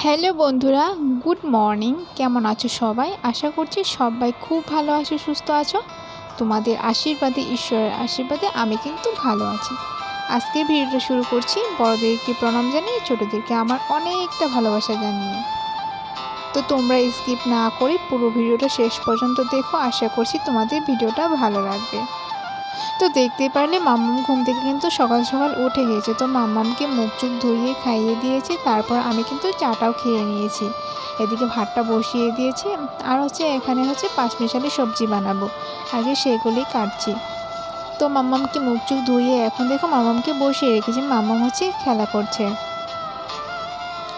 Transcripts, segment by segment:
Hello বন্ধুরা, good morning. কেমন আছো সবাই? আশা করছি সবাই খুব ভালো আছো, সুস্থ আছো। তোমাদের আশীর্বাদে, ঈশ্বরের আশীর্বাদে আমি কিন্তু ভালো আছি। আজকের ভিডিওটা শুরু করছি বড়দেরকে প্রণাম জানিয়ে, ছোটোদেরকে আমার অনেকটা ভালোবাসা জানিয়ে। তো তোমরা স্কিপ না করে পুরো ভিডিওটা শেষ পর্যন্ত দেখো, আশা করছি তোমাদের ভিডিওটা ভালো লাগবে। তো দেখতেই পারলে মাম্মাম ঘুম থেকে কিন্তু সকাল সকাল উঠে গিয়েছে। তো মাম্মামকে মুখ চোখ ধুইয়ে খাইয়ে দিয়েছি, তারপর আমি কিন্তু চাটাও খেয়ে নিয়েছি। এদিকে ভাতটা বসিয়ে দিয়েছি, আর এখানে পাঁচমিশালি সবজি বানাবো, আগে সেগুলি কাটছি। তো মাম্মামকে মুখ চোখ ধুইয়ে এখন দেখো মাম্মামকে বসিয়ে রেখেছি, মাম্মাম খেলা করছে।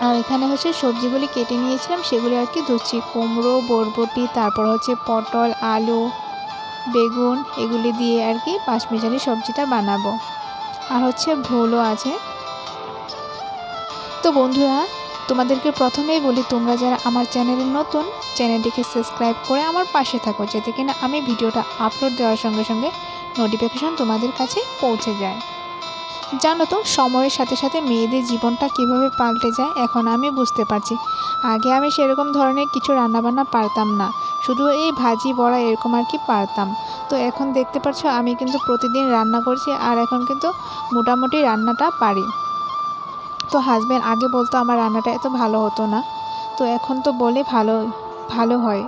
আর এখানে সবজিগুলি কেটে নিয়েছিলাম, সেগুলি আর কি ধুচ্ছি। কুমড়ো, বরবটি, তারপর পটল, আলু, বেগুন, এগুলি দিয়ে আর কি পাঁচমিশালি সবজিটা বানাবো। আর ভোলও আছে। তো বন্ধুরা, তোমাদেরকে প্রথমেই বলি, তোমরা যারা আমার চ্যানেলে নতুন, চ্যানেলটিকে সাবস্ক্রাইব করে আমার পাশে থাকো, যাতে কিনা আমি ভিডিওটা আপলোড দেওয়ার সঙ্গে সঙ্গে নোটিফিকেশন তোমাদের কাছে পৌঁছে যায়। জানো তো, সময়ের সাথে সাথে মেয়েদের জীবনটা কিভাবে পাল্টে যায় এখন আমি বুঝতে পারছি। আগে আমি সেরকম ধরনের কিছু রান্নাবান্না পারতাম না, শুধু এই ভাজি বড়া এরকম আর কি পারতাম। তো এখন দেখতে পাচ্ছ আমি কিন্তু প্রতিদিন রান্না করছি, আর এখন কিন্তু মোটামুটি রান্নাটা পারি। তো হাজব্যান্ড আগে বলতো আমার রান্নাটা এত ভালো হতো না, তো এখন তো বলে ভালো হয়।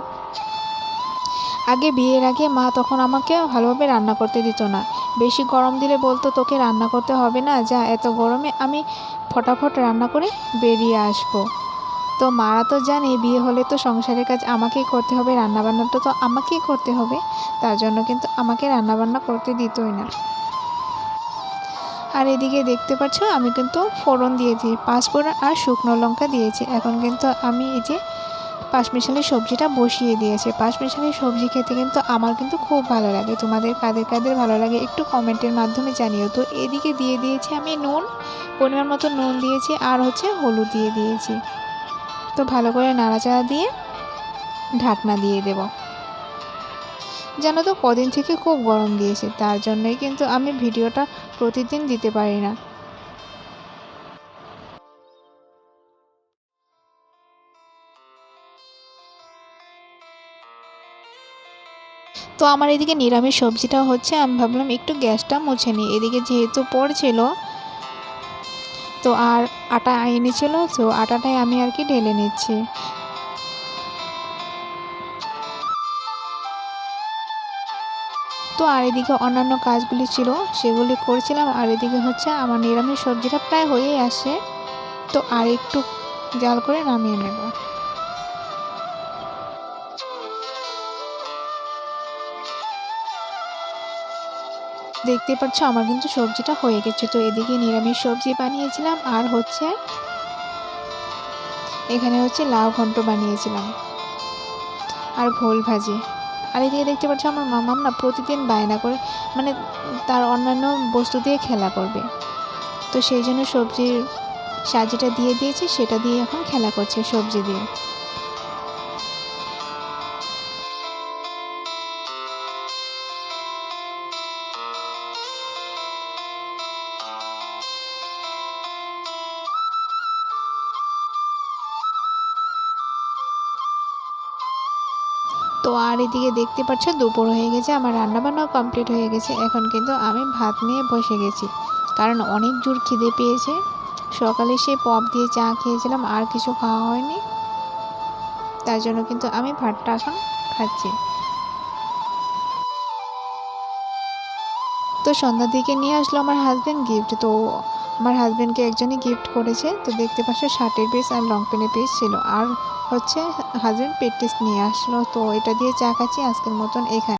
আগে বিয়ের আগে মা তখন আমাকে ভালোভাবে রান্না করতে দিত না। বেশি গরম দিলে বলতো তোকে রান্না করতে হবে না, যা, এত গরমে আমি ফটাফট রান্না করে বেরিয়ে আসবো। তো মারা তো জানে বিয়ে হলে তো সংসারের কাজ আমাকেই করতে হবে, রান্নাবান্নাটা তো আমাকেই করতে হবে, তার জন্য কিন্তু আমাকে রান্নাবান্না করতে দিতই না। আর এদিকে দেখতে পাচ্ছ আমি কিন্তু ফোড়ন দিয়েছি, পাঁচফোড়ন আর শুকনো লঙ্কা দিয়েছি। এখন কিন্তু আমি এই যে পাঁচমিশালি সবজিটা বসিয়ে দিয়েছি। পাঁচমিশালি সবজি খেতে কিন্তু আমার কিন্তু খুব ভালো লাগে। তোমাদের কাদের কাদের ভালো লাগে একটু কমেন্টের মাধ্যমে জানিও। তো এদিকে দিয়ে দিয়েছি আমি নুন, পরিমাণ মতো নুন দিয়েছি, আর হলুদ দিয়ে দিয়েছি। তো ভালো করে নাড়াচাড়া দিয়ে ঢাকনা দিয়ে দেব। জানো তো কদিন থেকে খুব গরম দিয়েছে, তার জন্যই কিন্তু আমি ভিডিওটা প্রতিদিন দিতে পারি না। তো আমার এদিকে নিরামিষ সবজিটা আমি ভাবলাম একটু গ্যাসটা মুছে নিই। এদিকে যেহেতু পড়ছিল, তো আর আটা এনেছিল, তো আটাটাই আমি আর কি ঢেলে নিচ্ছি। তো আর এদিকে অন্যান্য কাজগুলি ছিল, সেগুলি করছিলাম। আর এদিকে আমার নিরামিষ সবজিটা প্রায় হয়েই আসে, তো আর একটু জাল করে নামিয়ে নেব। দেখতে পাচ্ছ আমার কিন্তু সবজিটা হয়ে গেছে। তো এদিকে নিরামিষ সবজি বানিয়েছিলাম, আর এখানে লাউ ঘন্ট বানিয়েছিলাম, আর ভোল ভাজি। আর এদিকে দেখতে পাচ্ছ আমার মামাম না প্রতিদিন বায়না করে, মানে তার অন্যান্য বস্তু দিয়ে খেলা করবে। তো সেই জন্য সবজির সাজিটা দিয়ে দিয়েছি, সেটা দিয়ে এখন খেলা করছে সবজি দিয়ে। তো আর এদিকে দেখতে পাচ্ছ দুপুর হয়ে গেছে, আমার রান্নাবান্নাও কমপ্লিট হয়ে গেছে। এখন কিন্তু আমি ভাত নিয়ে বসে গেছি, কারণ অনেক জোর খিদে পেয়েছে। সকালে সে পপ দিয়ে চা খেয়েছিলাম, আর কিছু খাওয়া হয়নি, তার জন্য কিন্তু আমি ভাতটা এখন খাচ্ছি। তো সন্ধ্যার দিকে নিয়ে আসলো আমার হাজব্যান্ড গিফট। তো আমার হাজব্যান্ডকে একজনই গিফট করেছে। তো দেখতে পাচ্ছ শার্টের পিস আর লং প্যান্টের পিস ছিল, আর হাজব্যান্ড পেটিস নিয়ে আসলো। তো এটা দিয়ে চা খাচ্ছি আজকের মতন এখানে।